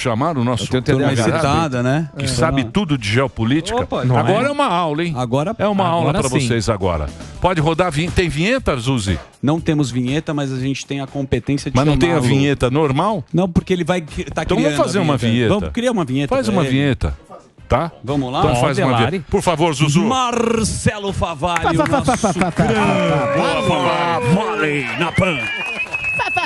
chamar o nosso citada, né? que sabe tudo de geopolítica. Opa, agora é uma aula, hein? Agora é uma aula para sim. vocês agora. Pode rodar vinheta. Tem vinheta, Zuzi? Não temos vinheta, mas a gente tem a competência de Mas não tem a chamá-lo. vinheta normal? Não, porque ele vai tá Então criando vamos fazer a uma vinheta. Vamos criar uma vinheta. Faz pra uma ele. vinheta. Tá? Vamos lá? Então faz uma vinheta. Por favor, Zuzu. Marcelo Favalli, o nosso Favalli na PAN.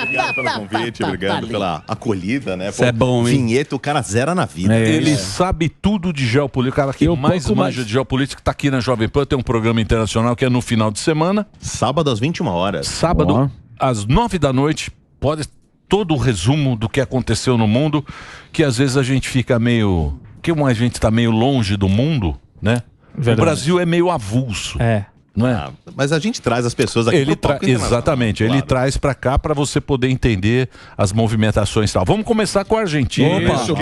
Obrigado pelo convite, obrigado pela acolhida, né? Isso é bom, hein? Vinheta, o cara zera na vida. Ele sabe tudo de geopolítica. O cara que mais manja de geopolítica está aqui na Jovem Pan. Tem um programa internacional que é no final de semana. Sábado às 21 horas. Sábado, às 9 da noite. Pode todo o resumo do que aconteceu no mundo, que às vezes a gente fica meio... Que a gente está meio longe do mundo, né? Verdade. O Brasil é meio avulso. Não é? Mas a gente traz as pessoas aqui pro palco internacional. Exatamente, ele traz para cá para você poder entender as movimentações e tal. Vamos começar com a Argentina.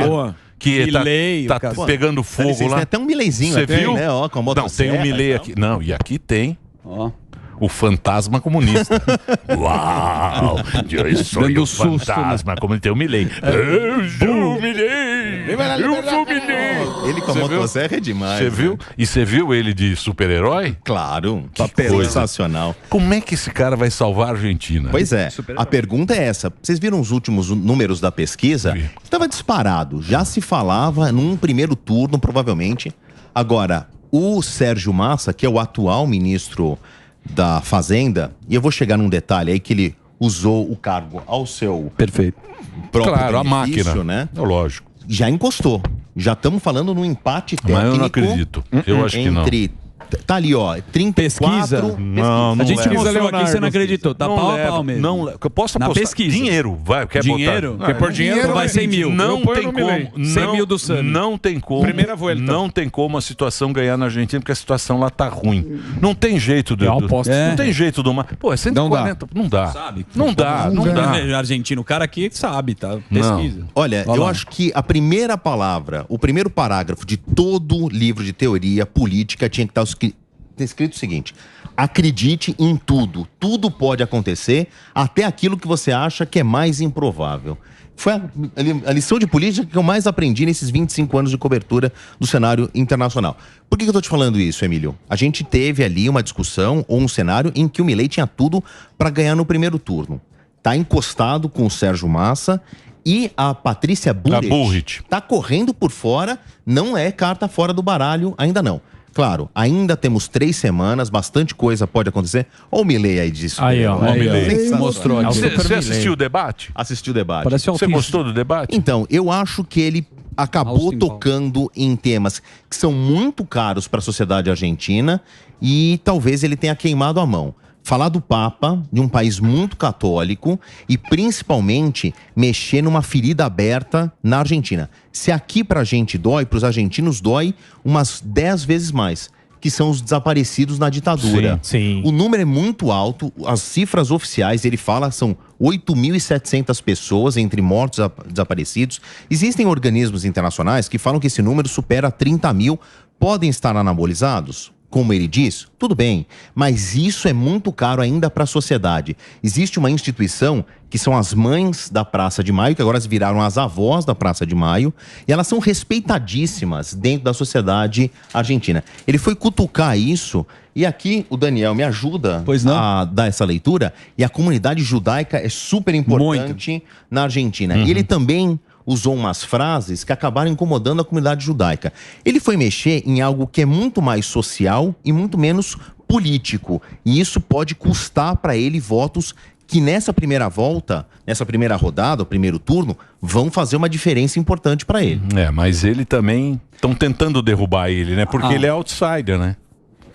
Boa. Que Milei, tá cara. pegando fogo Licença, lá. tem até um Mileizinho Você até, viu? né? Ó, com a Não, tem motosserra um Milei e aqui. Não, e aqui tem o fantasma comunista. Uau! Eu sou o fantasma comunista. Tem o Milei. Eu sou o Milei! Eu sou o Milei! Ele com a Você viu? motosserra é demais. Você viu? E você viu ele de super-herói? Claro. Que coisa. Sensacional. Como é que esse cara vai salvar a Argentina? Pois é. A pergunta é essa. Vocês viram os últimos números da pesquisa? Estava disparado. Já se falava num primeiro turno, provavelmente. Agora, o Sérgio Massa, que é o atual ministro da Fazenda, e eu vou chegar num detalhe aí que ele usou o cargo ao seu próprio Claro, a benefício, máquina. né? É lógico. Já encostou. Já estamos falando num empate técnico. Mas eu não acredito. Eu acho que não. Tá ali, ó. 34... Pesquisa? Não, A não gente leva. mostrou aqui, você não acreditou. Tá Não pau a leva, pau mesmo. não leva. Eu posso Na apostar pesquisa. dinheiro, vai, quer Dinheiro? botar? Quer pôr dinheiro? Vai 100 mil. Não Eu ponho tem no Milei. como. 100 mil do Sami. Não tem como. Primeira volta. Não tem como a situação ganhar na Argentina, porque a situação lá tá ruim. Não tem jeito do. Não tem jeito do mar. Pô, é 140. Não dá. Sabe? Não dá. Argentino, o cara aqui sabe, tá? Não. Pesquisa. Olha, Vai eu lá. acho que a primeira palavra, o primeiro parágrafo de todo livro de teoria política tinha que estar escrito o seguinte: acredite em tudo. Tudo pode acontecer, até aquilo que você acha que é mais improvável. Foi a lição de política que eu mais aprendi nesses 25 anos de cobertura do cenário internacional. Por que eu estou te falando isso, Emílio? A gente teve ali uma discussão ou um cenário em que o Milei tinha tudo para ganhar no primeiro turno. Tá encostado com o Sérgio Massa e a Patrícia Bullrich tá correndo por fora, não é carta fora do baralho, ainda não. Claro, ainda temos 3 semanas, bastante coisa pode acontecer. Olha o Milei aí disso. Aí, ó. Ó, o Milei. Mostrou aqui. Você assistiu o debate? Assisti o debate. Você gostou do debate? Então, eu acho que ele acabou tocando em temas que são muito caros para a sociedade argentina e talvez ele tenha queimado a mão. Falar do Papa, de um país muito católico e principalmente mexer numa ferida aberta na Argentina. Se aqui pra gente dói, pros argentinos dói umas 10 vezes mais, que são os desaparecidos na ditadura. Sim. O número é muito alto, as cifras oficiais, ele fala, são 8.700 pessoas entre mortos e desaparecidos. Existem organismos internacionais que falam que esse número supera 30 mil, podem estar anabolizados? Como ele diz, tudo bem, mas isso é muito caro ainda para a sociedade. Existe uma instituição que são as mães da Praça de Maio, que agora viraram as avós da Praça de Maio, e elas são respeitadíssimas dentro da sociedade argentina. Ele foi cutucar isso, e aqui o Daniel me ajuda a dar essa leitura, e a comunidade judaica é super importante na Argentina. E ele também usou umas frases que acabaram incomodando a comunidade judaica. Ele foi mexer em algo que é muito mais social e muito menos político. E isso pode custar para ele votos que nessa primeira volta, nessa primeira rodada, o primeiro turno, vão fazer uma diferença importante para ele. É, mas ele também... Estão tentando derrubar ele, né? Porque ele é outsider, né?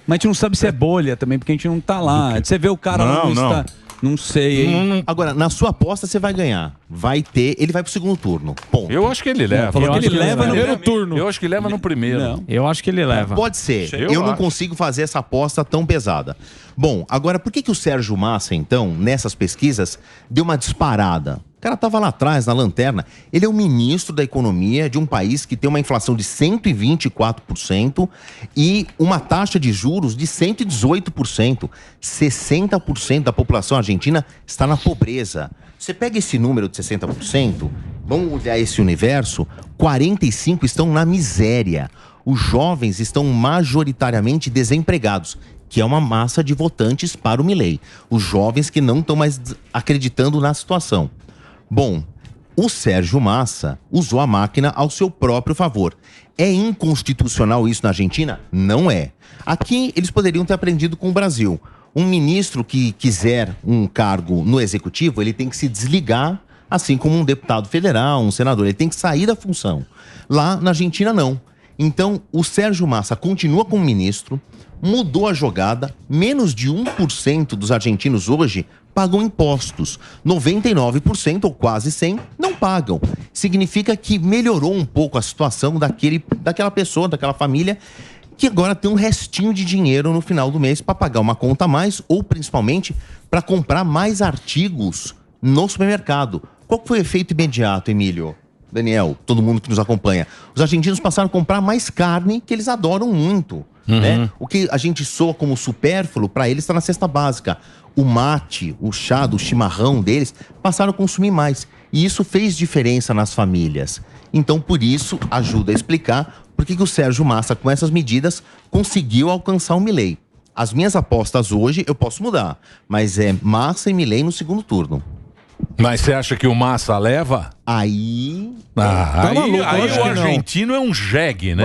Mas a gente não sabe se é bolha também, porque a gente não tá lá. Você vê o cara lá no Insta... Não sei, hein? Agora, na sua aposta você vai ganhar. Vai ter... Ele vai pro segundo turno. Ponto. Eu acho que ele leva. Falou que ele leva no primeiro turno. Eu acho que leva no primeiro. Não. Eu acho que ele leva. Pode ser. Eu não consigo fazer essa aposta tão pesada. Bom, agora, por que o Sérgio Massa, então, nessas pesquisas, deu uma disparada? O cara estava lá atrás, na lanterna. Ele é o ministro da economia de um país que tem uma inflação de 124% e uma taxa de juros de 118%. 60% da população argentina está na pobreza. Você pega esse número de 60% vamos olhar esse universo, 45 estão na miséria. Os jovens estão majoritariamente desempregados, que é uma massa de votantes para o Milei. Os jovens que não estão mais acreditando na situação. Bom, o Sérgio Massa usou a máquina ao seu próprio favor. É inconstitucional isso na Argentina? Não é. Aqui eles poderiam ter aprendido com o Brasil. Um ministro que quiser um cargo no executivo, ele tem que se desligar, assim como um deputado federal, um senador. Ele tem que sair da função. Lá na Argentina, não. Então, o Sérgio Massa continua como ministro, mudou a jogada, menos de 1% dos argentinos hoje pagam impostos. 99% ou quase 100% não pagam. Significa que melhorou um pouco a situação daquela pessoa, daquela família, que agora tem um restinho de dinheiro no final do mês para pagar uma conta a mais ou, principalmente, para comprar mais artigos no supermercado. Qual foi o efeito imediato, Emílio? Daniel, todo mundo que nos acompanha. Os argentinos passaram a comprar mais carne, que eles adoram muito. Né? O que a gente soa como supérfluo, para eles está na cesta básica. O mate, o chá, o chimarrão deles, passaram a consumir mais. E isso fez diferença nas famílias. Então, por isso, ajuda a explicar por que o Sérgio Massa, com essas medidas, conseguiu alcançar o Milei. As minhas apostas hoje, eu posso mudar, mas é Massa e Milei no segundo turno. Mas você acha que o Massa leva? Aí o argentino é um jegue, né?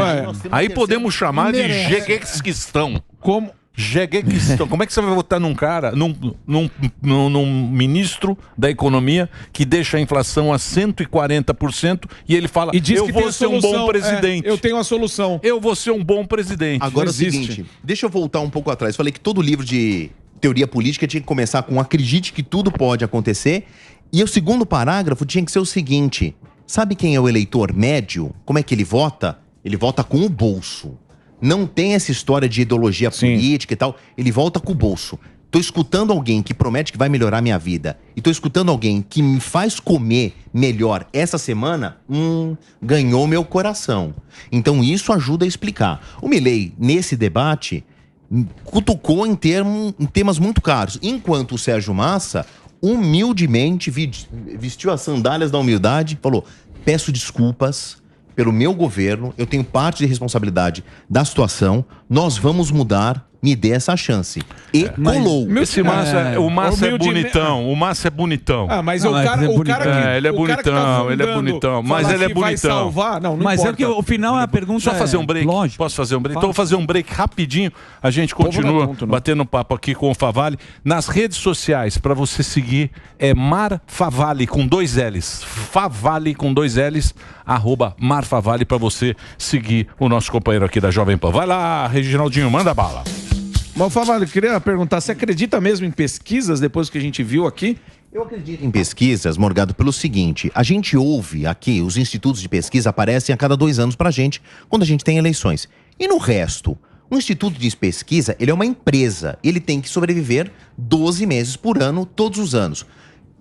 Aí podemos chamar de jeguequistão. Como? Jeguequistão. Como é que você vai votar num cara, num ministro da economia que deixa a inflação a 140% e ele fala, eu vou ser um bom presidente. Eu tenho a solução. Eu vou ser um bom presidente. Agora é o seguinte, deixa eu voltar um pouco atrás. Falei que todo livro de teoria política tinha que começar com acredite que tudo pode acontecer. E o segundo parágrafo tinha que ser o seguinte: sabe quem é o eleitor médio? Como é que ele vota? Ele vota com o bolso. Não tem essa história de ideologia política e tal. Ele vota com o bolso. Tô escutando alguém que promete que vai melhorar minha vida e tô escutando alguém que me faz comer melhor essa semana, ganhou meu coração. Então isso ajuda a explicar. O Milei, nesse debate, cutucou em temas muito caros. Enquanto o Sérgio Massa, humildemente, vestiu as sandálias da humildade, falou, peço desculpas pelo meu governo, eu tenho parte de responsabilidade da situação, nós vamos mudar, me dê essa chance. E colou. O Massa é bonitão, o Massa é bonitão. Mas o cara ele é bonitão, mas ele é bonitão. Salvar, não mas importa. É que o final é a pergunta. Só fazer um break. Lógico. Posso fazer um break? Então vou fazer um break rapidinho. A gente continua batendo papo aqui com o Favale. Nas redes sociais, para você seguir, é Mar Favale com 2 L's. Favale com 2 L's, @Mar Favale, para você seguir o nosso companheiro aqui da Jovem Pan. Vai lá, Reginaldinho, manda bala. Mas, Favale, eu queria perguntar, você acredita mesmo em pesquisas depois que a gente viu aqui? Eu acredito em pesquisas, Morgado, pelo seguinte, a gente ouve aqui, os institutos de pesquisa aparecem a cada 2 anos pra gente, quando a gente tem eleições. E no resto, um instituto de pesquisa, ele é uma empresa, ele tem que sobreviver 12 meses por ano, todos os anos.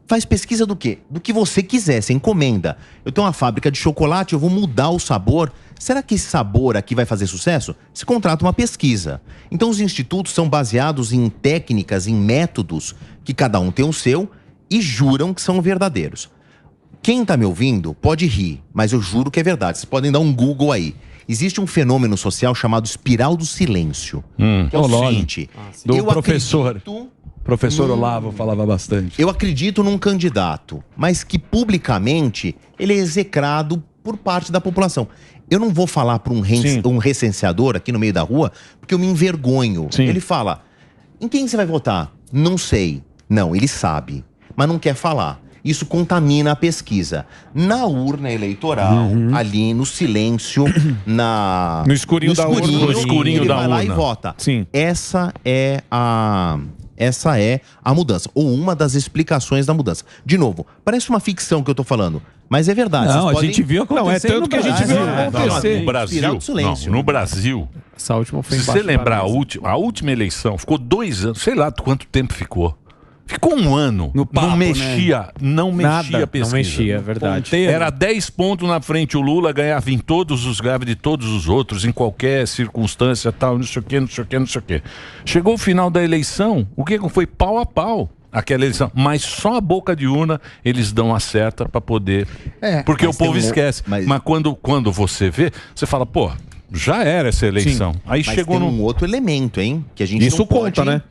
Faz pesquisa do quê? Do que você quiser, você encomenda. Eu tenho uma fábrica de chocolate, eu vou mudar o sabor. Será que esse sabor aqui vai fazer sucesso? Você contrata uma pesquisa. Então os institutos são baseados em técnicas, em métodos, que cada um tem o seu, e juram que são verdadeiros. Quem está me ouvindo pode rir, mas eu juro que é verdade. Vocês podem dar um Google aí. Existe um fenômeno social chamado espiral do silêncio. Que é o seguinte... Do professor... Professor Olavo falava bastante. Eu acredito num candidato, mas que publicamente ele é execrado por parte da população. Eu não vou falar para um recenseador aqui no meio da rua, porque eu me envergonho. Sim. Ele fala, em quem você vai votar? Não sei. Não, ele sabe, mas não quer falar. Isso contamina a pesquisa. Na urna eleitoral, ali no silêncio, no escurinho da urna. No escurinho da urna. Ele vai lá e vota. Sim. Essa é a mudança, ou uma das explicações da mudança. De novo, parece uma ficção que eu tô falando, mas é verdade. Não, a gente viu acontecer. Não, é tanto que a gente viu acontecer. No Brasil, essa última foi se você lembrar a última eleição, ficou 2 anos, sei lá quanto tempo ficou. Ficou 1 ano, não mexia a pesquisa. Não mexia, é verdade. Era 10 pontos na frente, o Lula ganhava em todos os graves de todos os outros, em qualquer circunstância, tal, não sei o quê. Chegou o final da eleição, o que foi? Pau a pau. aquela eleição. Mas só a boca de urna eles dão a certa para poder... porque o povo esquece. Mas quando você vê, você fala, pô, já era essa eleição. Sim. Aí mas chegou tem um outro elemento, hein? Que a gente Isso não conta, pode, né?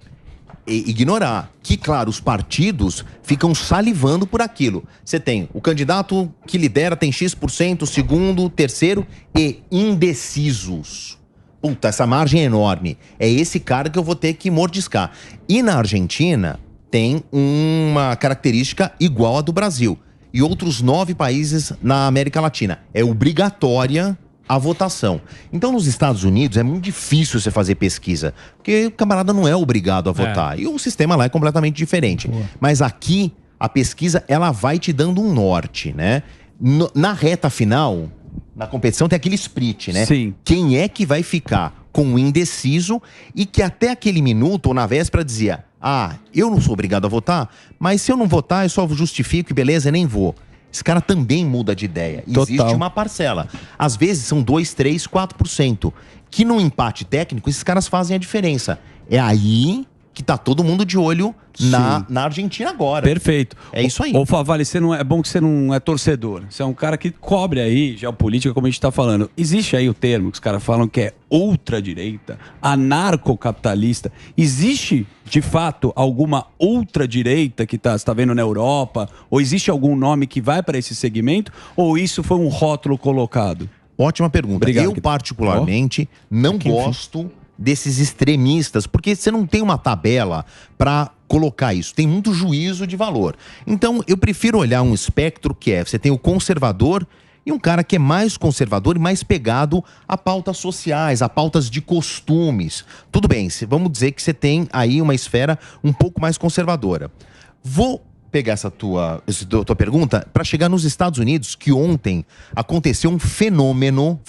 Ignorar. Que, claro, os partidos ficam salivando por aquilo. Você tem o candidato que lidera, tem X%, o segundo, terceiro e indecisos. Puta, essa margem é enorme. É esse cara que eu vou ter que mordiscar. E na Argentina tem uma característica igual à do Brasil. E outros 9 países na América Latina. É obrigatória a votação. Então, nos Estados Unidos, é muito difícil você fazer pesquisa, porque o camarada não é obrigado a votar. E o sistema lá é completamente diferente. Mas aqui, a pesquisa, ela vai te dando um norte, né? Na reta final, na competição, tem aquele split, né? Sim. Quem é que vai ficar com o indeciso e que até aquele minuto, ou na véspera, dizia: ah, eu não sou obrigado a votar, mas se eu não votar, eu só justifico e beleza, nem vou. Esse cara também muda de ideia. Total. Existe uma parcela. Às vezes são 2, 3, 4%. Que no empate técnico, esses caras fazem a diferença. É aí que tá todo mundo de olho na Argentina agora. Perfeito. É isso aí. Ô, Favale, é bom que você não é torcedor. Você é um cara que cobre aí geopolítica, como a gente tá falando. Existe aí o termo que os caras falam que é ultradireita, anarcocapitalista. Existe, de fato, alguma ultradireita que você tá vendo na Europa? Ou existe algum nome que vai para esse segmento? Ou isso foi um rótulo colocado? Ótima pergunta. Obrigado. Eu, particularmente, não gosto desses extremistas, porque você não tem uma tabela para colocar isso. Tem muito juízo de valor. Então, eu prefiro olhar um espectro que você tem o conservador e um cara que é mais conservador e mais pegado a pautas sociais, a pautas de costumes. Tudo bem, vamos dizer que você tem aí uma esfera um pouco mais conservadora. Vou pegar essa tua pergunta para chegar nos Estados Unidos, que ontem aconteceu um fenômeno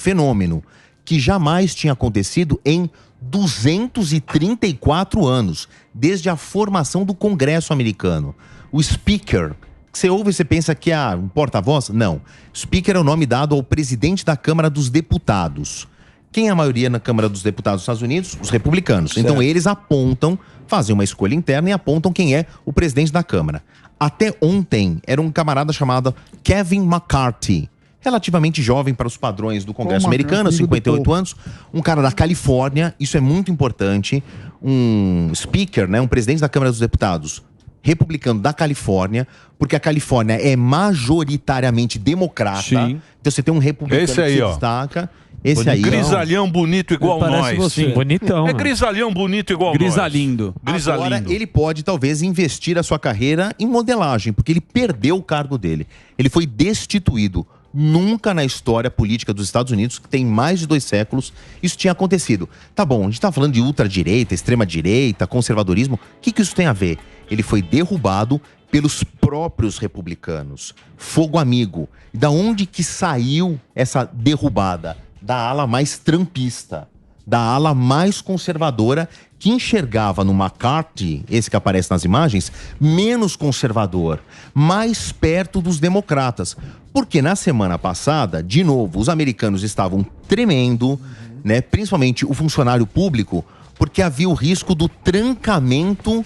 que jamais tinha acontecido em 234 anos, desde a formação do Congresso americano. O Speaker, que você ouve e você pensa que é um porta-voz? Não. Speaker é o nome dado ao presidente da Câmara dos Deputados. Quem é a maioria na Câmara dos Deputados dos Estados Unidos? Os republicanos. Certo. Então eles apontam, fazem uma escolha interna e apontam quem é o presidente da Câmara. Até ontem era um camarada chamado Kevin McCarthy, relativamente jovem para os padrões do Congresso americano, 58 anos, um cara da Califórnia, isso é muito importante, um speaker, né, um presidente da Câmara dos Deputados republicano da Califórnia, porque a Califórnia é majoritariamente democrata. Sim. Então você tem um republicano esse aí, que se destaca. Esse aí, grisalhão bonito igual nós. Você. Sim. Bonitão. É grisalhão bonito igual Grisalindo. nós. Agora ele pode talvez investir a sua carreira em modelagem, porque ele perdeu o cargo dele. Ele foi destituído. Nunca na história política dos Estados Unidos, que tem mais de 2 séculos, isso tinha acontecido. Tá bom, a gente tá falando de ultradireita, extrema-direita, conservadorismo. O que isso tem a ver? Ele foi derrubado pelos próprios republicanos. Fogo amigo. Da onde que saiu essa derrubada? Da ala mais trumpista, da ala mais conservadora, que enxergava no McCarthy, esse que aparece nas imagens, menos conservador, mais perto dos democratas. Porque na semana passada, de novo, os americanos estavam tremendo, né? Principalmente o funcionário público, porque havia o risco do trancamento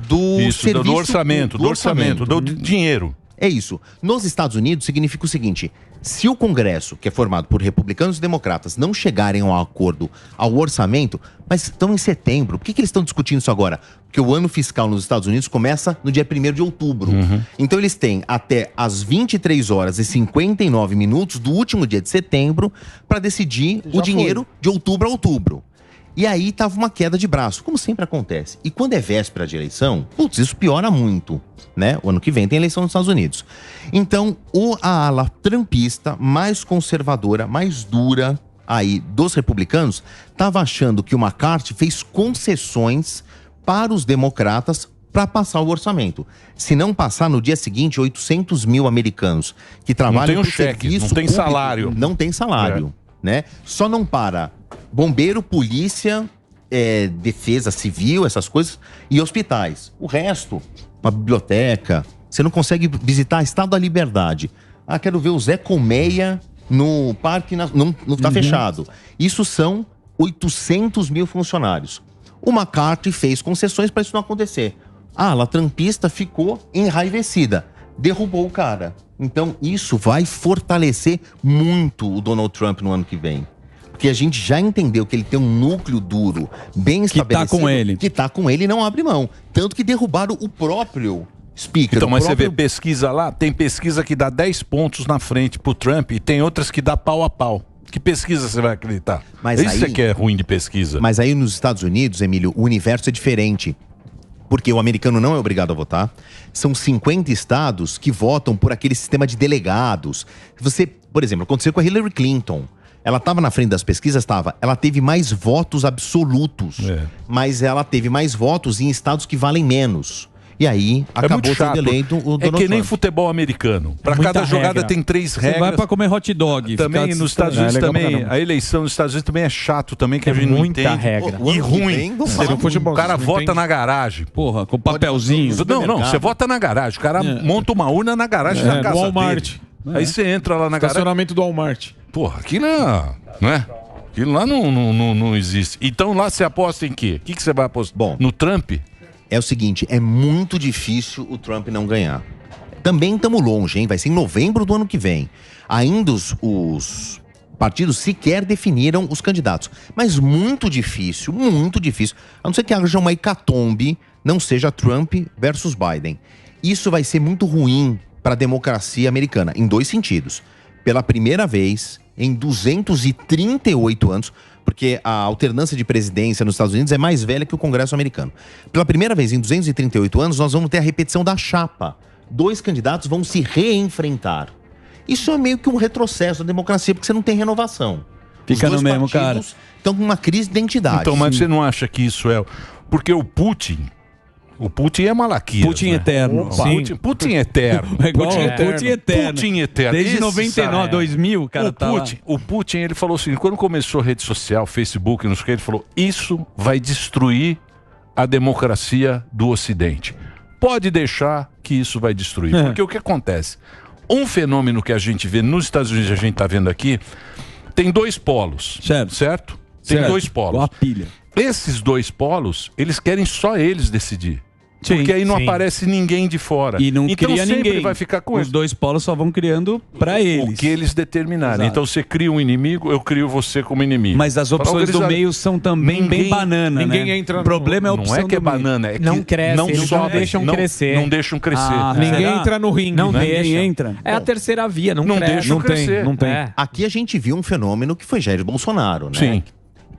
do serviço, do orçamento, do dinheiro. É isso. Nos Estados Unidos significa o seguinte: se o Congresso, que é formado por republicanos e democratas, não chegarem a um acordo ao orçamento, mas estão em setembro, por que eles estão discutindo isso agora? Porque o ano fiscal nos Estados Unidos começa no dia 1º de outubro. Então eles têm até as 23h59 do último dia de setembro para decidir o dinheiro de outubro a outubro. E aí tava uma queda de braço, como sempre acontece. E quando é véspera de eleição, isso piora muito, né? O ano que vem tem eleição nos Estados Unidos. Então, a ala trumpista, mais conservadora, mais dura aí dos republicanos, tava achando que o McCarthy fez concessões para os democratas para passar o orçamento. Se não passar, no dia seguinte, 800 mil americanos que trabalham no cheque, não tem salário. Não tem salário, né? Só não para bombeiro, polícia, defesa civil, essas coisas, e hospitais. O resto, uma biblioteca, você não consegue visitar a Estátua da Liberdade. Ah, quero ver o Zé Colmeia no parque, não tá fechado. Isso são 800 mil funcionários. O McCarthy fez concessões para isso não acontecer. A ala trumpista ficou enraivecida, derrubou o cara. Então isso vai fortalecer muito o Donald Trump no ano que vem. Porque a gente já entendeu que ele tem um núcleo duro, bem estabelecido. Que tá com ele. Que tá com ele e não abre mão. Tanto que derrubaram o próprio speaker. Então, mas você vê pesquisa lá, tem pesquisa que dá 10 pontos na frente pro Trump e tem outras que dá pau a pau. Que pesquisa você vai acreditar? Mas isso aí, é que é ruim de pesquisa. Mas aí nos Estados Unidos, Emílio, o universo é diferente. Porque o americano não é obrigado a votar. São 50 estados que votam por aquele sistema de delegados. Você, por exemplo, aconteceu com a Hillary Clinton. Ela estava na frente das pesquisas, estava. Ela teve mais votos absolutos. Mas ela teve mais votos em estados que valem menos. E aí, acabou sendo eleito o Donald Trump. É que nem futebol americano. Para cada jogada tem 3 regras. Você vai para comer hot dog. Também nos Estados Unidos também, a eleição nos Estados Unidos também é chato também, que a gente não entende. Regra. E ruim. O cara vota na garagem. Porra, com papelzinho. Não, você vota na garagem. O cara monta uma urna na garagem da casa Walmart. dele. Aí você entra lá na garagem. Estacionamento do Walmart. Porra, aquilo não é? Aquilo lá não existe. Então lá você aposta em quê? O que você vai apostar? Bom, no Trump? É o seguinte, é muito difícil o Trump não ganhar. Também estamos longe, hein? Vai ser em novembro do ano que vem. Ainda os partidos sequer definiram os candidatos. Mas muito difícil, a não ser que haja uma hecatombe, não seja Trump versus Biden. Isso vai ser muito ruim para a democracia americana, em 2 sentidos. Pela primeira vez em 238 anos, porque a alternância de presidência nos Estados Unidos é mais velha que o Congresso americano. Pela primeira vez em 238 anos, nós vamos ter a repetição da chapa. 2 candidatos vão se reenfrentar. Isso é meio que um retrocesso da democracia, porque você não tem renovação. Fica no mesmo, cara. Estão com uma crise de identidade. Então, mas você não acha que isso é... Porque o Putin é Malaquias. Putin eterno. Putin eterno. É igual Putin eterno. Putin eterno. Desde 99, 2000, cara, o Putin, ele falou assim, quando começou a rede social, Facebook, não sei o que, ele falou, isso vai destruir a democracia do Ocidente. Pode deixar que isso vai destruir. Porque o que acontece? Um fenômeno que a gente vê nos Estados Unidos, a gente está vendo aqui, tem 2 polos. Certo? Tem 2 polos. Uma pilha. Esses 2 polos, eles querem só eles decidir. Porque aí não aparece ninguém de fora. E não então cria sempre ninguém. vai ficar com Os 2 polos só vão criando pra eles. O que eles determinarem. Exato. Então você cria um inimigo, eu crio você como inimigo. Mas as opções do meio são também bem banana, ninguém né? entra O problema é a opção Não é que é do meio. banana, é que Não cresce, não eles não deixam crescer. Não deixam crescer. Ninguém entra no ringue. Não deixa. Entra. É a terceira via, não cresce. deixam crescer. Não tem. Aqui a gente viu um fenômeno que foi Jair Bolsonaro, né? Sim.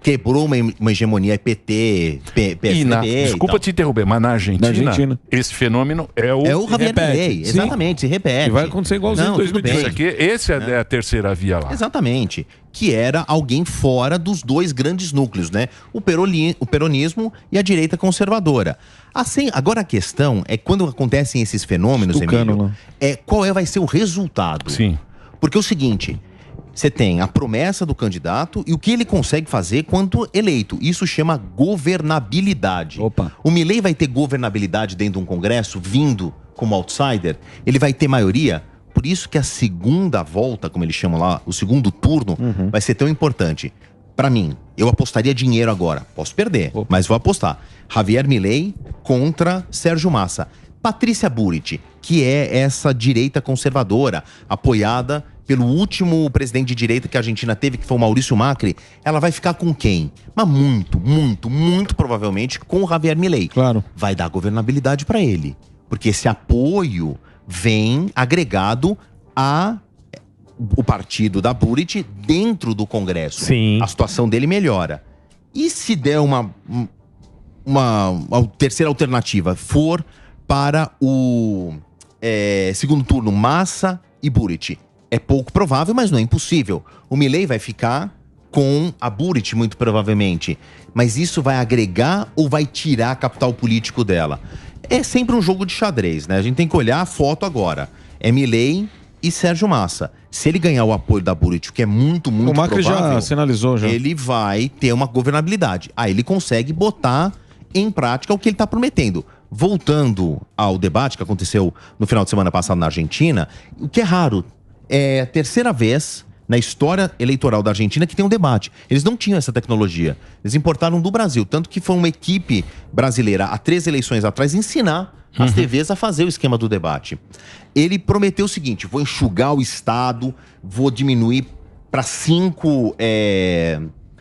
Quebrou uma hegemonia PT, PSDB. Desculpa te interromper, mas na Argentina, esse fenômeno é o Javier Milei, exatamente, se repete. E vai acontecer igualzinho em 2020. Esse é a terceira via lá. Exatamente. Que era alguém fora dos 2 grandes núcleos, né? O peronismo e a direita conservadora. Assim, agora a questão é quando acontecem esses fenômenos, Emílio, qual vai ser o resultado? Sim. Porque é o seguinte... Você tem a promessa do candidato e o que ele consegue fazer quanto eleito. Isso chama governabilidade. O Milei vai ter governabilidade dentro de um congresso, vindo como outsider. Ele vai ter maioria. Por isso que a segunda volta, como eles chamam lá, o segundo turno, vai ser tão importante. Para mim, eu apostaria dinheiro agora. Posso perder, mas vou apostar. Javier Milei contra Sérgio Massa. Patrícia Bullrich, que é essa direita conservadora, apoiada pelo último presidente de direita que a Argentina teve, que foi o Maurício Macri, ela vai ficar com quem? Mas muito provavelmente com o Javier Milei. Claro. Vai dar governabilidade para ele. Porque esse apoio vem agregado o partido da Bullrich dentro do Congresso. Sim. A situação dele melhora. E se der uma terceira alternativa, for para o segundo turno, Massa e Bullrich? É pouco provável, mas não é impossível. O Milei vai ficar com a Bullrich, muito provavelmente. Mas isso vai agregar ou vai tirar capital político dela? É sempre um jogo de xadrez, né? A gente tem que olhar a foto agora. É Milei e Sérgio Massa. Se ele ganhar o apoio da Bullrich, que é muito o Macri provável, já sinalizou já. Ele vai ter uma governabilidade. Aí ele consegue botar em prática o que ele está prometendo. Voltando ao debate que aconteceu no final de semana passado na Argentina, o que é raro, é a terceira vez na história eleitoral da Argentina que tem um debate. Eles não tinham essa tecnologia. Eles importaram do Brasil. Tanto que foi uma equipe brasileira, há 3 eleições atrás, ensinar as TVs a fazer o esquema do debate. Ele prometeu o seguinte: vou enxugar o Estado, vou diminuir para 5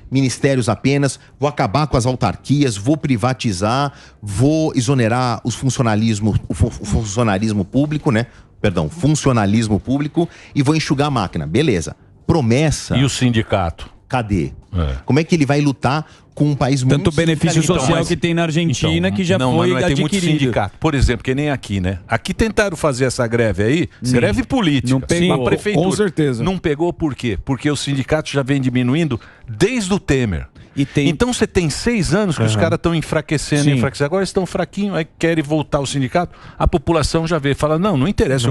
ministérios apenas, vou acabar com as autarquias, vou privatizar, vou exonerar o funcionalismo público, né? Perdão, funcionalismo público, e vou enxugar a máquina. Beleza. Promessa. E o sindicato? Cadê? Como é que ele vai lutar com um país muito... Tanto benefício social que tem na Argentina, que já foi adquirido. Tem muito sindicato. Por exemplo, que nem aqui, né? Aqui tentaram fazer essa greve aí, greve política. Não pegou, a prefeitura. Com certeza. Não pegou por quê? Porque o sindicato já vem diminuindo desde o Temer. Então você tem 6 anos que os caras estão enfraquecendo. Agora estão fraquinhos, aí querem voltar ao sindicato. A população já vê, fala, não interessa,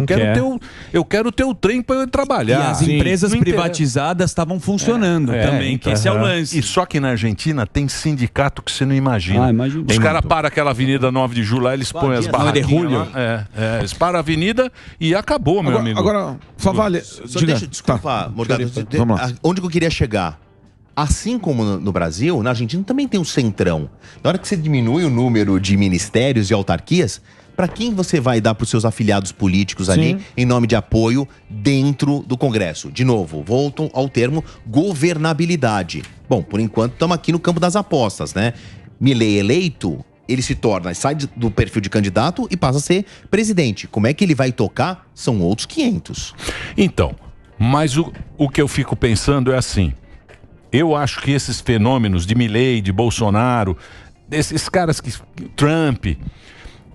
eu quero o teu trem para eu trabalhar. E as empresas privatizadas estavam funcionando também, que esse é o lance. E só que na Argentina tem sindicato que você não imagina. Os caras param aquela avenida 9 de julho, lá eles põem as barraquinhas lá. Eles param a avenida e acabou, meu amigo. Agora, Favale... Desculpa, Morgado, onde que eu queria chegar? Assim como no Brasil, na Argentina também tem um centrão. Na hora que você diminui o número de ministérios e autarquias, para quem você vai dar para os seus afiliados políticos ali, em nome de apoio, dentro do Congresso? De novo, voltam ao termo governabilidade. Bom, por enquanto estamos aqui no campo das apostas, né? Milei eleito, ele sai do perfil de candidato e passa a ser presidente. Como é que ele vai tocar? São outros 500. Então, mas o que eu fico pensando é assim... Eu acho que esses fenômenos de Milei, de Bolsonaro, esses caras Trump,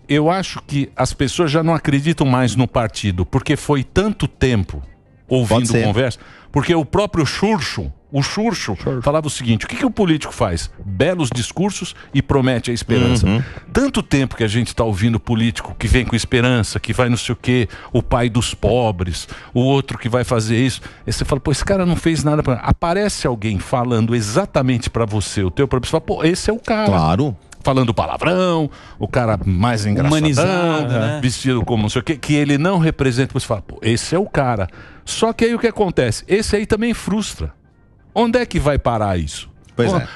eu acho que as pessoas já não acreditam mais no partido, porque foi tanto tempo ouvindo conversa, porque o próprio Xurxo falava o seguinte: o que o político faz? Belos discursos e promete a esperança. Tanto tempo que a gente está ouvindo político que vem com esperança, que vai não sei o quê, o pai dos pobres, o outro que vai fazer isso. Aí você fala, pô, esse cara não fez nada. Aparece alguém falando exatamente para você o teu problema, você fala, pô, esse é o cara. Claro. Falando palavrão, o cara mais engraçadão, né? Vestido como não sei o quê, que ele não representa. Você fala, pô, esse é o cara. Só que aí o que acontece? Esse aí também frustra. Onde é que vai parar isso?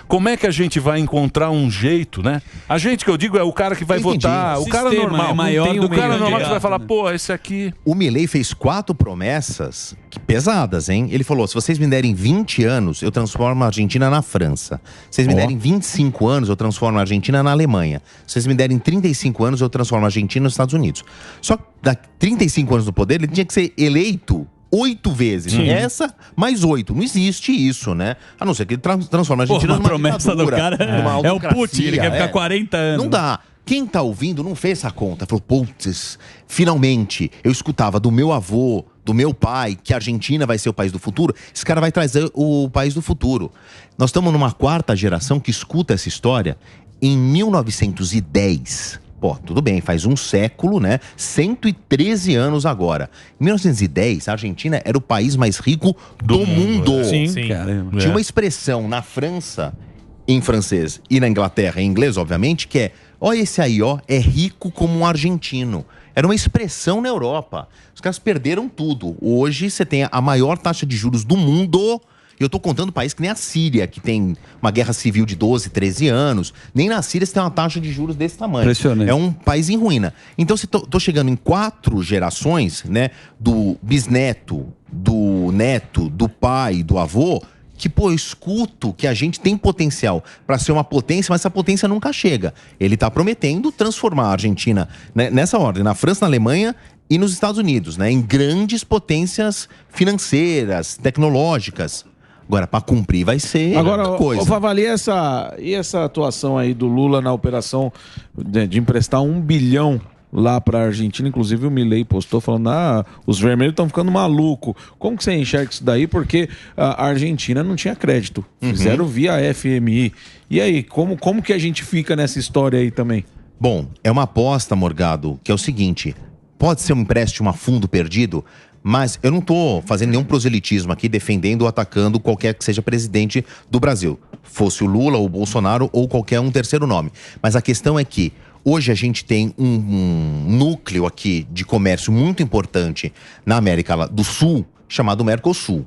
Como é que a gente vai encontrar um jeito, né? A gente que eu digo é o cara que vai votar, o cara normal, o cara normal que vai falar, pô, esse aqui... O Milei fez 4 promessas pesadas, hein? Ele falou, se vocês me derem 20 anos, eu transformo a Argentina na França. Se vocês me derem 25 anos, eu transformo a Argentina na Alemanha. Se vocês me derem 35 anos, eu transformo a Argentina nos Estados Unidos. Só que daqui 35 anos no poder, ele tinha que ser eleito 8 vezes. Essa mais 8. Não existe isso, né? A não ser que ele transforma a Argentina numa promessa do cara é o Putin, ele quer ficar 40 anos. Não dá. Quem tá ouvindo não fez essa conta. Falou, putz, finalmente, eu escutava do meu avô, do meu pai, que a Argentina vai ser o país do futuro. Esse cara vai trazer o país do futuro. Nós estamos numa 4ª geração que escuta essa história. Em 1910... Pô, tudo bem, faz um século, né? 113 anos agora. Em 1910, a Argentina era o país mais rico do mundo. Sim. Tinha uma expressão na França, em francês, e na Inglaterra, em inglês, obviamente, que é: ó, esse aí, ó, é rico como um argentino. Era uma expressão na Europa. Os caras perderam tudo. Hoje você tem a maior taxa de juros do mundo. Eu tô contando país que nem a Síria, que tem uma guerra civil de 12, 13 anos. Nem na Síria você tem uma taxa de juros desse tamanho. Impressionante. É um país em ruína. Então, se tô chegando em 4 gerações, né? Do bisneto, do neto, do pai, do avô, que, pô, eu escuto que a gente tem potencial para ser uma potência, mas essa potência nunca chega. Ele tá prometendo transformar a Argentina, né, nessa ordem, na França, na Alemanha e nos Estados Unidos, né? Em grandes potências financeiras, tecnológicas. Agora, para cumprir vai ser coisa. Favale, e essa atuação aí do Lula na operação de emprestar 1 bilhão lá para a Argentina? Inclusive o Milei postou falando, os vermelhos estão ficando malucos. Como que você enxerga isso daí? Porque a Argentina não tinha crédito. Fizeram via FMI. E aí, como que a gente fica nessa história aí também? Bom, é uma aposta, Morgado, que é o seguinte: pode ser um empréstimo a fundo perdido, mas eu não estou fazendo nenhum proselitismo aqui, defendendo ou atacando qualquer que seja presidente do Brasil. Fosse o Lula, ou o Bolsonaro, ou qualquer um terceiro nome. Mas a questão é que hoje a gente tem um núcleo aqui de comércio muito importante na América do Sul, chamado Mercosul.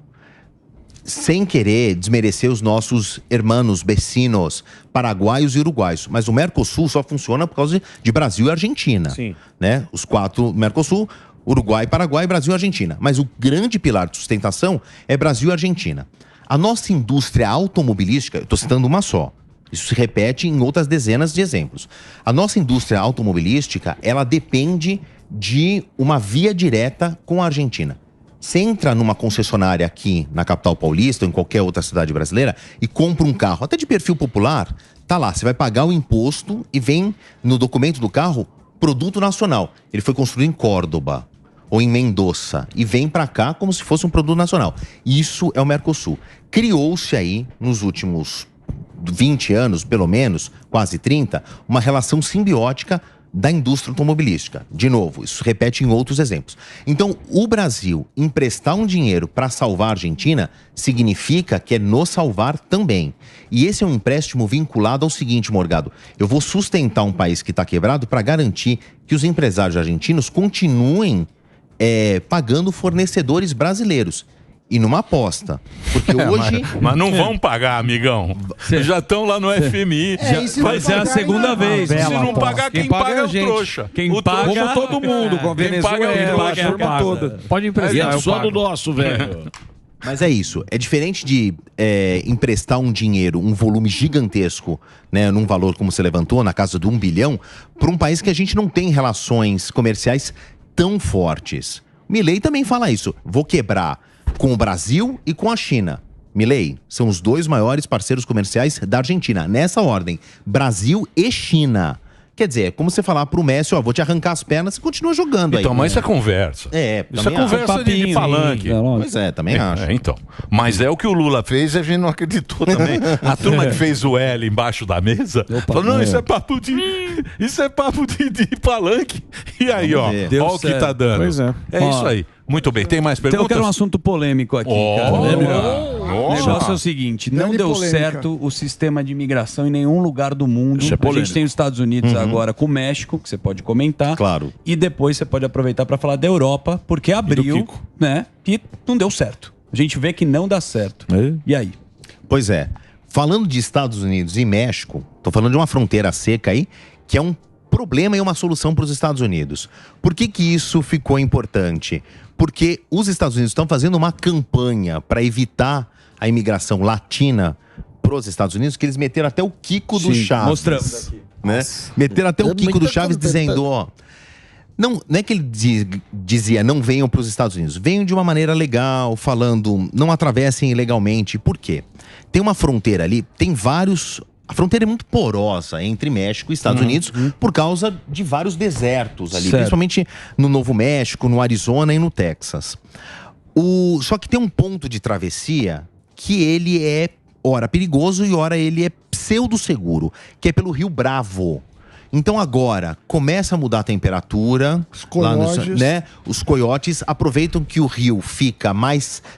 sem querer desmerecer os nossos hermanos vecinos paraguaios e uruguaios, mas o Mercosul só funciona por causa de Brasil e Argentina. Sim. Né? Os 4 Mercosul, Uruguai, Paraguai, Brasil e Argentina. Mas o grande pilar de sustentação é Brasil e Argentina. A nossa indústria automobilística, eu estou citando uma só, isso se repete em outras dezenas de exemplos. A nossa indústria automobilística, ela depende de uma via direta com a Argentina. Você entra numa concessionária aqui na capital paulista ou em qualquer outra cidade brasileira e compra um carro, até de perfil popular, tá lá, você vai pagar o imposto e vem no documento do carro produto nacional. Ele foi construído em Córdoba ou em Mendoza e vem para cá como se fosse um produto nacional. Isso é o Mercosul. Criou-se aí, nos últimos 20 anos, pelo menos, quase 30, uma relação simbiótica da indústria automobilística. De novo, isso se repete em outros exemplos. Então, o Brasil emprestar um dinheiro para salvar a Argentina significa que é nos salvar também. E esse é um empréstimo vinculado ao seguinte, Morgado: eu vou sustentar um país que está quebrado para garantir que os empresários argentinos continuem pagando fornecedores brasileiros. E numa aposta. Porque hoje... Mas não vão pagar, amigão. Já estão lá no FMI. Vai ser a segunda vez. Se não pagar, quem paga é o trouxa. Quem paga como todo mundo, com a Venezuela, a turma toda. Pode emprestar. É só do nosso, velho. Mas é isso. É diferente de emprestar um dinheiro, um volume gigantesco, né, num valor como você levantou, na casa de 1 bilhão, para um país que a gente não tem relações comerciais tão fortes. Milei também fala isso. Vou quebrar com o Brasil e com a China. Milei, são os 2 maiores parceiros comerciais da Argentina. Nessa ordem, Brasil e China. Quer dizer, é como você falar pro Messi, ó, vou te arrancar as pernas e continua jogando aí. Então, mas isso é conversa. Isso é conversa de palanque. Pois é, também acho. Então. Mas é o que o Lula fez e a gente não acreditou também. A turma que fez o L embaixo da mesa falou, não, isso é papo de palanque. E aí, ó o que tá dando. Pois é. Isso aí. Muito bem, tem mais perguntas? Eu quero um assunto polêmico aqui, cara. O negócio é o seguinte, não deu certo o sistema de imigração em nenhum lugar do mundo. A gente tem os Estados Unidos agora com o México, que você pode comentar. Claro. E depois você pode aproveitar para falar da Europa, porque abriu, né? E não deu certo. A gente vê que não dá certo. E aí? Pois é. Falando de Estados Unidos e México, tô falando de uma fronteira seca aí, que é um problema e uma solução para os Estados Unidos. Por que isso ficou importante? Porque os Estados Unidos estão fazendo uma campanha para evitar a imigração latina para os Estados Unidos, que eles meteram até o Kiko do Chaves. Mostramos aqui. Né? Meteram até o Kiko do Chaves dizendo, ó... Não é que ele dizia, não venham para os Estados Unidos. Venham de uma maneira legal, falando, não atravessem ilegalmente. Por quê? Tem uma fronteira ali, tem vários... A fronteira é muito porosa entre México e Estados Unidos por causa de vários desertos ali, principalmente no Novo México, no Arizona e no Texas. Só que tem um ponto de travessia que ele é, ora perigoso e ora ele é pseudo-seguro, que é pelo Rio Bravo. Então agora começa a mudar a temperatura. Os coiotes. Né? Os coiotes aproveitam que o rio fica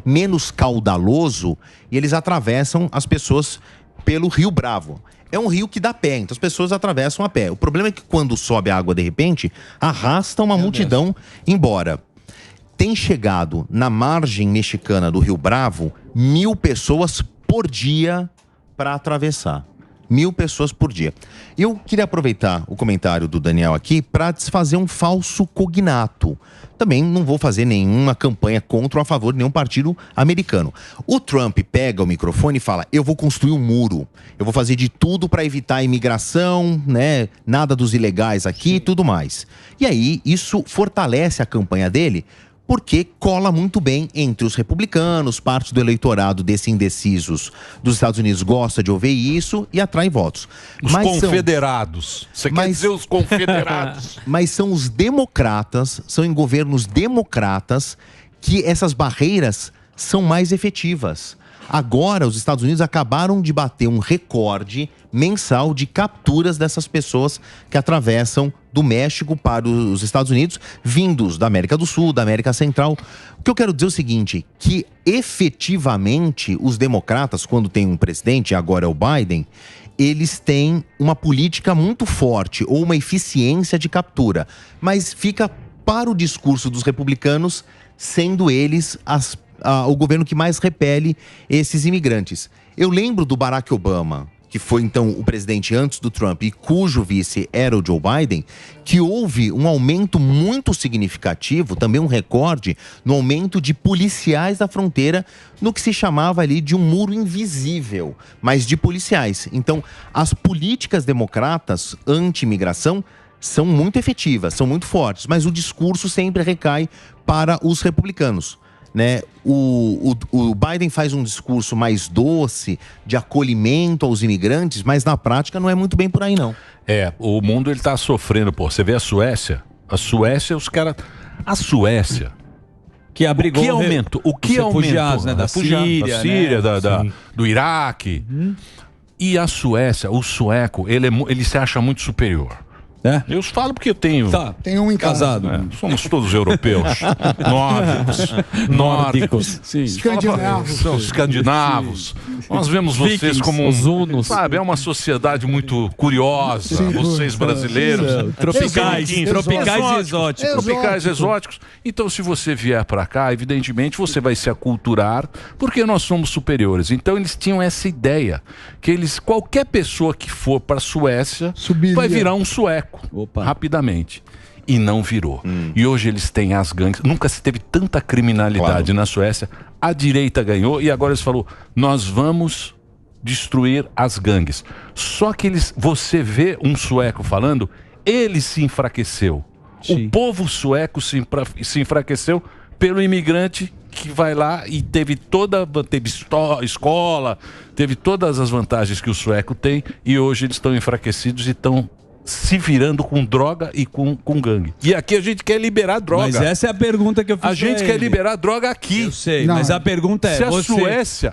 menos caudaloso e eles atravessam as pessoas pelo Rio Bravo. É um rio que dá pé, então as pessoas atravessam a pé. O problema é que quando sobe a água de repente, arrasta uma multidão embora. Tem chegado na margem mexicana do Rio Bravo 1.000 pessoas por dia para atravessar. 1.000 pessoas por dia. Eu queria aproveitar o comentário do Daniel aqui para desfazer um falso cognato. Também não vou fazer nenhuma campanha contra ou a favor de nenhum partido americano. O Trump pega o microfone e fala, eu vou construir um muro, eu vou fazer de tudo para evitar a imigração, né? Nada dos ilegais aqui e tudo mais. E aí, isso fortalece a campanha dele, porque cola muito bem entre os republicanos, parte do eleitorado desses indecisos dos Estados Unidos gosta de ouvir isso e atrai votos. Os confederados. Você quer dizer os confederados? Mas são os democratas, são em governos democratas que essas barreiras são mais efetivas. Agora, os Estados Unidos acabaram de bater um recorde mensal de capturas dessas pessoas que atravessam do México para os Estados Unidos, vindos da América do Sul, da América Central. O que eu quero dizer é o seguinte, que efetivamente os democratas, quando tem um presidente, agora é o Biden, eles têm uma política muito forte ou uma eficiência de captura, mas fica para o discurso dos republicanos, sendo eles o governo que mais repele esses imigrantes. Eu lembro do Barack Obama, que foi então o presidente antes do Trump e cujo vice era o Joe Biden, que houve um aumento muito significativo, também um recorde, no aumento de policiais da fronteira, no que se chamava ali de um muro invisível, mas de policiais. Então, as políticas democratas anti-imigração são muito efetivas, são muito fortes, mas o discurso sempre recai para os republicanos. Né? O Biden faz um discurso mais doce, de acolhimento aos imigrantes, mas na prática não é muito bem por aí, não. O mundo ele tá sofrendo, pô. Você vê a Suécia, os caras... A Suécia... Que abrigou o que aumentou? Né? Da Síria, né? Do Iraque. E a Suécia, o sueco, ele se acha muito superior. Eu falo porque eu tenho... Tem um em casado. Somos todos europeus. Nórdicos. Escandinavos. Nós vemos vocês como os hunos. Sabe, é uma sociedade muito curiosa. Vocês brasileiros. Tropicais e exóticos. Tropicais e exóticos. Então, se você vier para cá, evidentemente, você vai se aculturar, porque nós somos superiores. Então, eles tinham essa ideia, que qualquer pessoa que for para a Suécia vai virar um sueco. Rapidamente. E não virou. E hoje eles têm as gangues. Nunca se teve tanta criminalidade na Suécia. A direita ganhou e agora eles falaram: nós vamos destruir as gangues. Só que você vê um sueco falando, ele se enfraqueceu. O povo sueco se enfraqueceu pelo imigrante que vai lá e teve escola, teve todas as vantagens que o sueco tem, e hoje eles estão enfraquecidos e estão se virando com droga e com gangue. E aqui a gente quer liberar droga. Mas essa é a pergunta que eu fiz. A gente quer liberar droga aqui. Eu sei, mas a pergunta é: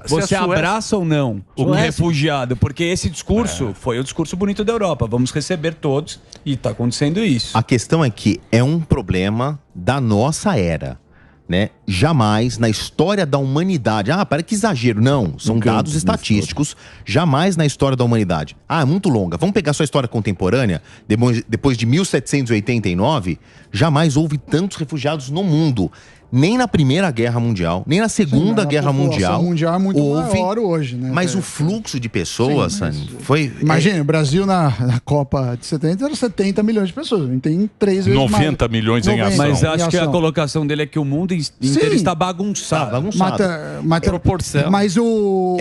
você abraça ou não o refugiado? Porque esse discurso foi o discurso bonito da Europa. Vamos receber todos e está acontecendo isso. A questão é que é um problema da nossa era. Né? Jamais na história da humanidade, parece que exagero, não, são dados estatísticos, jamais na história da humanidade, é muito longa, vamos pegar só a história contemporânea, depois de 1789, jamais houve tantos refugiados no mundo, nem na Primeira Guerra Mundial, nem na Segunda Guerra Mundial. A mundial é muito maior hoje, né? Mas o fluxo de pessoas, foi... Imagina, o Brasil na Copa de 70 era 70 milhões de pessoas. A gente tem 3 vezes 90 milhões em ação. Mas acho que a colocação dele é que o mundo inteiro está bagunçado. Proporção. Mas é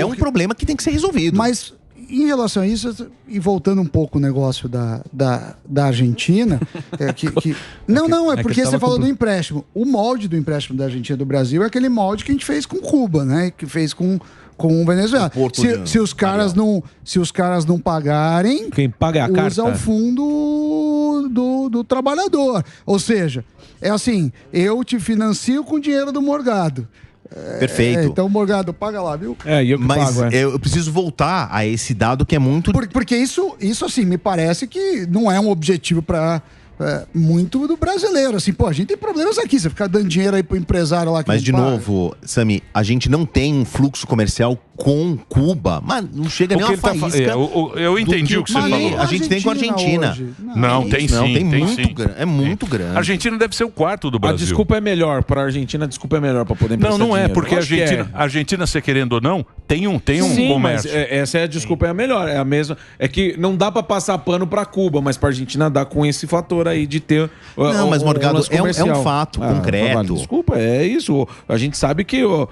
um problema que tem que ser resolvido. Mas... Em relação a isso, e voltando um pouco o negócio da Argentina, é porque você falou do empréstimo. O molde do empréstimo da Argentina do Brasil é aquele molde que a gente fez com Cuba, né? Que fez com o Venezuela. Se os caras não pagarem, quem paga é a carta. Usa o fundo do trabalhador. Ou seja, é assim, eu te financio com o dinheiro do Morgado. Perfeito. Então, Morgado, paga lá, viu? Eu preciso voltar a esse dado que é muito... Porque isso assim, me parece que não é um objetivo para muito do brasileiro. Assim, a gente tem problemas aqui. Você ficar dando dinheiro aí pro empresário lá que Mas, de novo, Sami, a gente não tem um fluxo comercial com Cuba. Mas não chega nem uma faísca. Eu entendi o que você falou. A gente tem com a Argentina. Não, tem sim. É muito grande. A Argentina deve ser o quarto do Brasil. A desculpa é melhor para a Argentina, para poder emprestar não é, dinheiro. porque a Argentina, se querendo ou não, tem um comércio. Mas essa é a desculpa, é a melhor. É a mesma. É que não dá para passar pano para Cuba, mas para a Argentina dá com esse fator aí de ter. Não, mas Morgado, é um fato concreto. Desculpa, é isso. A gente sabe que o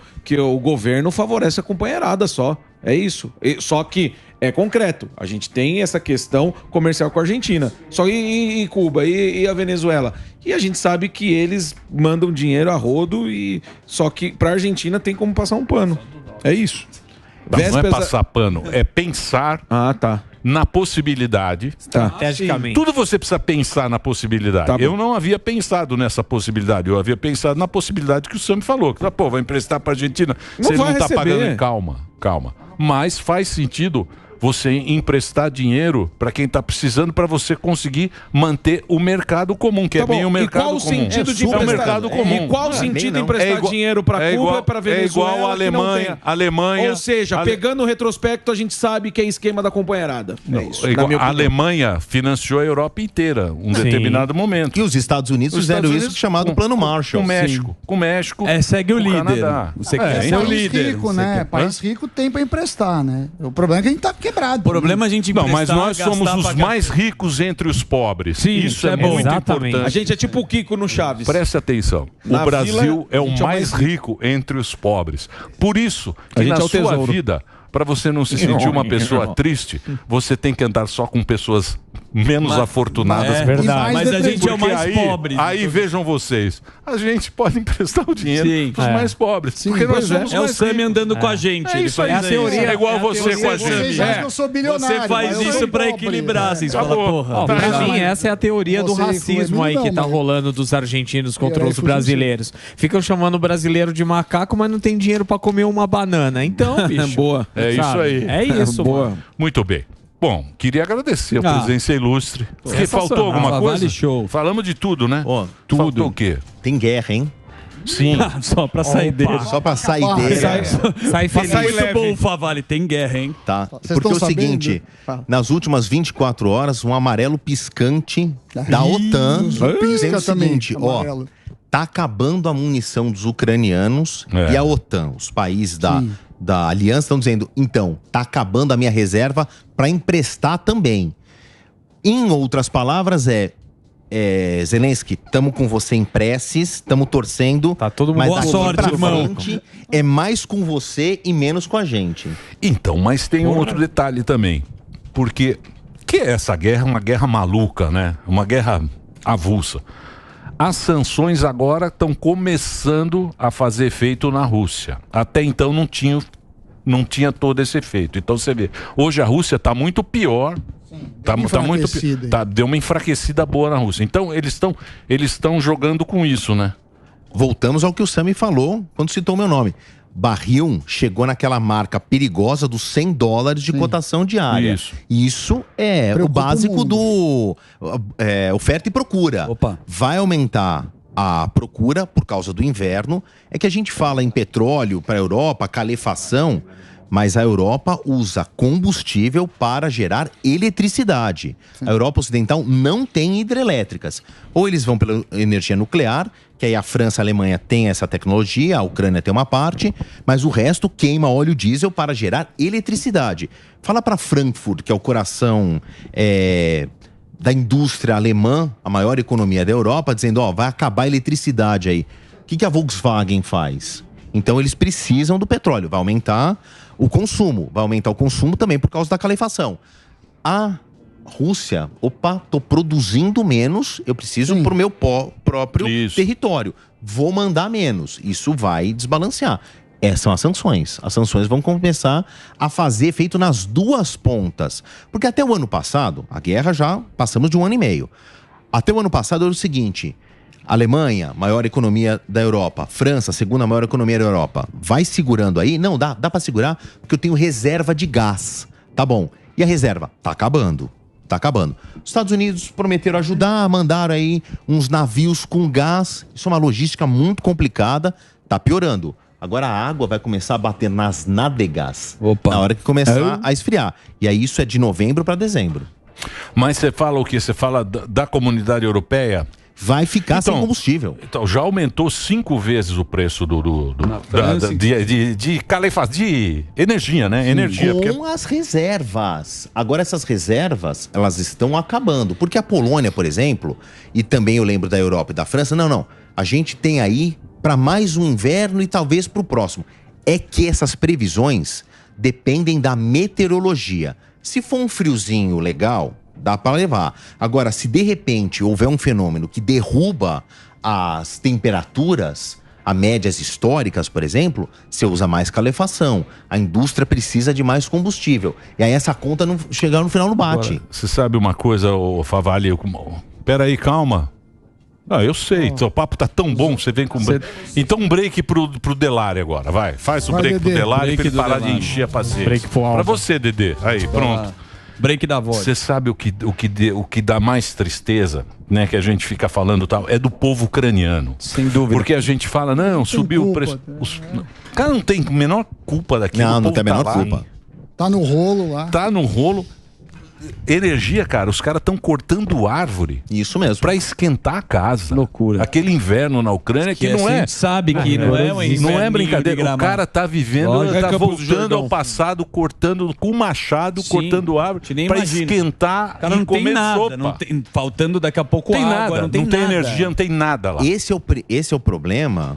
governo favorece a companheirada só. É isso. Só que é concreto. A gente tem essa questão comercial com a Argentina. Só e Cuba e a Venezuela. E a gente sabe que eles mandam dinheiro a rodo só que pra Argentina tem como passar um pano. É isso. Não é passar pano, é pensar na possibilidade. Estrategicamente. Tudo você precisa pensar na possibilidade. Eu não havia pensado nessa possibilidade. Eu havia pensado na possibilidade que o Sam falou. Que, vai emprestar para a Argentina. Você não está pagando. Calma. Mas faz sentido você emprestar dinheiro para quem está precisando, para você conseguir manter o mercado comum, que é bem o mercado comum. E qual o sentido de emprestar? É o mercado comum. E qual o sentido de emprestar dinheiro para Cuba, para Venezuela? É igual a Alemanha. Ou seja, pegando o retrospecto, a gente sabe que é esquema da companheirada. É isso. A Alemanha financiou a Europa inteira um determinado momento. E os Estados Unidos fizeram isso chamado Plano Marshall. Com o México. Segue o líder. Canadá. Você quer ser o líder. Rico, né? País rico tem para emprestar, né? O problema é que a gente tá quebrado. O problema é a gente emprestar, mas nós somos os mais ricos entre os pobres. Sim, isso é muito importante. A gente é tipo o Kiko no Chaves. Preste atenção. O Brasil é o mais rico entre os pobres. Por isso que na sua vida, para você não se sentir uma pessoa triste, você tem que andar só com pessoas menos afortunadas. É verdade. Mas a gente é o mais pobre. Aí vejam vocês, a gente pode emprestar o dinheiro para os mais pobres. Sim, porque nós somos o Sami andando com a gente. É isso aí. A teoria é igual você com a gente. Vocês acham que eu sou bilionário. Você faz isso para equilibrar. Assim, fala, porra. Pra mim, essa é a teoria do racismo aí que tá rolando dos argentinos contra os brasileiros. Ficam chamando o brasileiro de macaco, mas não tem dinheiro para comer uma banana. Então, bicho. Boa. É isso aí. É isso, boa. Muito bem. Bom, queria agradecer a presença ilustre. Porque faltou alguma coisa? Vale show. Falamos de tudo, né? Tudo. Faltou o quê? Tem guerra, hein? Sim. Só pra saideira. Só pra saideira. Sai feliz. Muito bom, Favale. Tem guerra, hein? Tá. Porque é o seguinte, nas últimas 24 horas, um amarelo piscante da OTAN dizendo o seguinte, tá acabando a munição dos ucranianos e a OTAN, os países da aliança estão dizendo, então, tá acabando a minha reserva para emprestar também. Em outras palavras, Zelensky, estamos com você em preces, estamos torcendo, tá todo mundo mas boa sorte, irmão. É mais com você e menos com a gente. Então, mas tem um outro detalhe também. Porque que é essa guerra? Uma guerra maluca, né? Uma guerra avulsa. As sanções agora estão começando a fazer efeito na Rússia. Até então não tinha todo esse efeito. Então você vê, hoje a Rússia está muito pior. Deu uma enfraquecida boa na Rússia. Então eles estão jogando com isso, né? Voltamos ao que o Sami falou quando citou meu nome. Barril chegou naquela marca perigosa dos $100 de cotação diária. Isso é o básico do oferta e procura. Vai aumentar a procura por causa do inverno. É que a gente fala em petróleo para a Europa, calefação, mas a Europa usa combustível para gerar eletricidade. A Europa Ocidental não tem hidrelétricas. Ou eles vão pela energia nuclear, que aí a França e a Alemanha têm essa tecnologia, a Ucrânia tem uma parte, mas o resto queima óleo diesel para gerar eletricidade. Fala para Frankfurt, que é o coração da indústria alemã, a maior economia da Europa, dizendo, vai acabar a eletricidade aí. O que a Volkswagen faz? Então eles precisam do petróleo, vai aumentar o consumo também por causa da calefação. A Rússia, tô produzindo menos, eu preciso pro meu próprio território. Vou mandar menos. Isso vai desbalancear. Essas são as sanções. As sanções vão começar a fazer efeito nas duas pontas. Porque até o ano passado, a guerra já passamos de 1 ano e meio. Até o ano passado era o seguinte: Alemanha, maior economia da Europa. França, segunda maior economia da Europa. Vai segurando aí? Não, dá pra segurar, porque eu tenho reserva de gás. Tá bom. E a reserva? Tá acabando. Os Estados Unidos prometeram ajudar, mandaram aí uns navios com gás. Isso é uma logística muito complicada. Tá piorando. Agora a água vai começar a bater nas nádegas. Na hora que começar a esfriar. E aí isso é de novembro para dezembro. Mas você fala o quê? Você fala da comunidade europeia? Vai ficar sem combustível. Então, já aumentou 5 vezes o preço de energia, né? Com as reservas. Agora, essas reservas, elas estão acabando. Porque a Polônia, por exemplo, e também eu lembro da Europa e da França, não. A gente tem aí para mais um inverno e talvez para o próximo. É que essas previsões dependem da meteorologia. Se for um friozinho legal, dá para levar. Agora, se de repente houver um fenômeno que derruba as temperaturas a médias históricas, por exemplo, você usa mais calefação. A indústria precisa de mais combustível. E aí essa conta não chegar no final não bate. Agora, você sabe uma coisa, Favale? Peraí, calma. Ah, eu sei, seu papo tá tão bom, você vem com... Então um break pro Delari agora, vai. Faz o break pro Delari pra ele parar de encher a paciência. Break pro Alba. Pra você, Dedê. Aí, pronto. Break da voz. Você sabe o que dá mais tristeza, né, que a gente fica falando tal, é do povo ucraniano. Sem dúvida. Porque a gente fala, não, subiu o preço. O cara não tem a menor culpa daquilo. Não tem a menor culpa. Tá no rolo lá. Tá no rolo. Energia, cara, os caras estão cortando árvore. Isso mesmo. Pra esquentar a casa. Loucura. Aquele inverno na Ucrânia que não a é. gente sabe que não é um inverno. Não é brincadeira. O cara tá vivendo, tá voltando ao passado, cortando com machado, cortando árvore pra esquentar cara, não e comer tem nada, sopa. Não tem, faltando daqui a pouco tem água, nada, não tem nada. energia, não tem nada lá. Esse é o problema,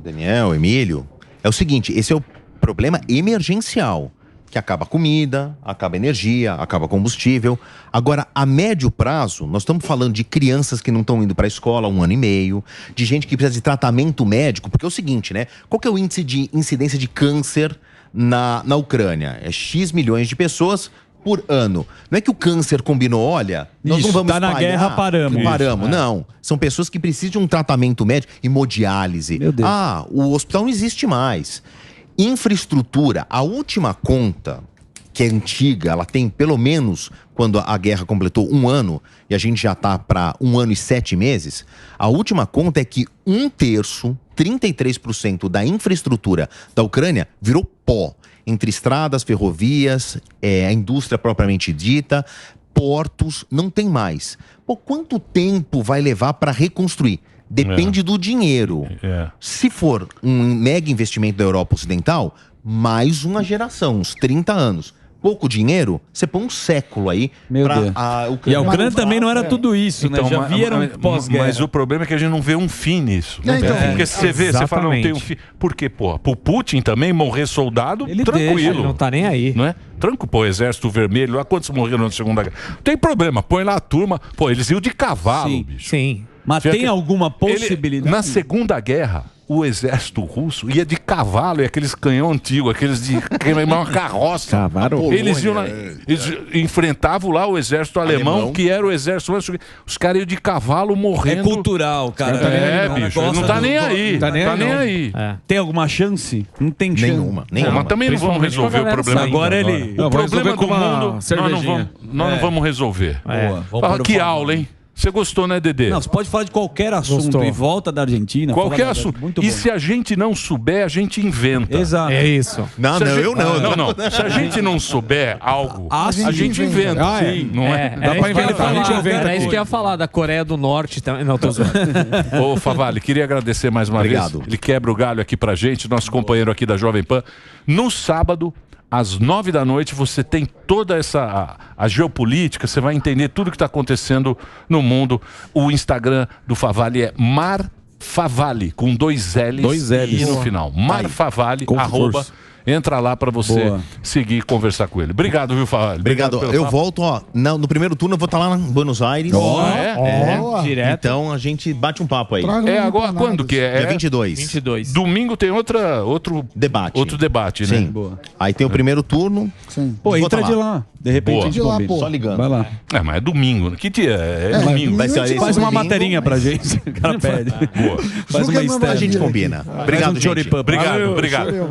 Daniel, Emílio. É o seguinte, esse é o problema emergencial. Que acaba a comida, acaba a energia, acaba combustível. Agora, a médio prazo, nós estamos falando de crianças que não estão indo para a escola há 1 ano e meio, de gente que precisa de tratamento médico, porque é o seguinte, né? Qual que é o índice de incidência de câncer na Ucrânia? É X milhões de pessoas por ano. Não é que o câncer combinou, olha, nós não vamos tá na guerra, paramos. Paramos, não. São pessoas que precisam de um tratamento médico, hemodiálise. Meu Deus. Ah, o hospital não existe mais. Infraestrutura, a última conta, que é antiga, ela tem pelo menos, quando a guerra completou 1 ano, e a gente já está para 1 ano e 7 meses, a última conta é que 1/3, 33% da infraestrutura da Ucrânia virou pó. Entre estradas, ferrovias, a indústria propriamente dita, portos, não tem mais. Pô, quanto tempo vai levar para reconstruir? Depende do dinheiro. Se for um mega investimento da Europa Ocidental, mais uma geração, uns 30 anos. Pouco dinheiro, você põe um século aí. Meu Deus. E a Ucrânia também não era tudo isso, né? Já vieram pós-guerra. Mas o problema é que a gente não vê um fim nisso. Porque se você vê, você fala, não tem um fim. Por quê, porra? Pro Putin também morrer soldado, ele tranquilo. Deixa, ele não tá nem aí. Não é? Tranquilo, pô, Exército Vermelho, lá quantos morreram na Segunda Guerra? Não tem problema, põe lá a turma. Pô, eles iam de cavalo, bicho. Sim. Mas tem alguma possibilidade? Na Segunda Guerra, o exército russo ia de cavalo, e aqueles canhão antigo, aqueles de uma carroça. Cavalo. Eles iam lá, eles enfrentavam lá o exército alemão, que era o exército. Os caras iam de cavalo morrendo. É cultural, cara. Bicho, não tá nem aí. Tá nem aí. Tem alguma chance? Não tem chance. Nenhuma. Mas também não vamos resolver o problema. Agora ele. O problema do mundo, nós não vamos resolver. Que aula, hein? Você gostou, né, Dedê? Não, você pode falar de qualquer assunto e volta da Argentina. Qualquer assunto. E se a gente não souber, a gente inventa. Exato. É isso. Eu não. Não. Se a gente não souber algo, a gente inventa. Sim, não é? Dá pra inventar, a gente inventa. É isso que eu ia falar, da Coreia do Norte também. Não, tô zoando. Ô, Favale, queria agradecer mais uma vez. Ele quebra o galho aqui pra gente, nosso companheiro aqui da Jovem Pan. No sábado, às 9 da noite, você tem toda essa a geopolítica, você vai entender tudo que está acontecendo no mundo. O Instagram do Favale é Marfavale, com 2 L's e no final. Marfavale, @ entra lá para você seguir e conversar com ele. Obrigado, viu, Favale? Obrigado. Eu volto, no primeiro turno eu vou estar lá em Buenos Aires. Direto. Então a gente bate um papo aí. Agora quando que é? Dia 22. 22. Domingo tem outro debate. Outro debate, né? Sim. Boa. Aí tem o primeiro turno. Sim. Pô, entra de lá. De repente a gente combina. Só ligando. Vai lá. Mas é domingo. Que dia? É domingo. Vai ser Faz uma materinha pra gente. O cara pede. Boa. Faz uma A gente combina. Obrigado, gente. Obrigado.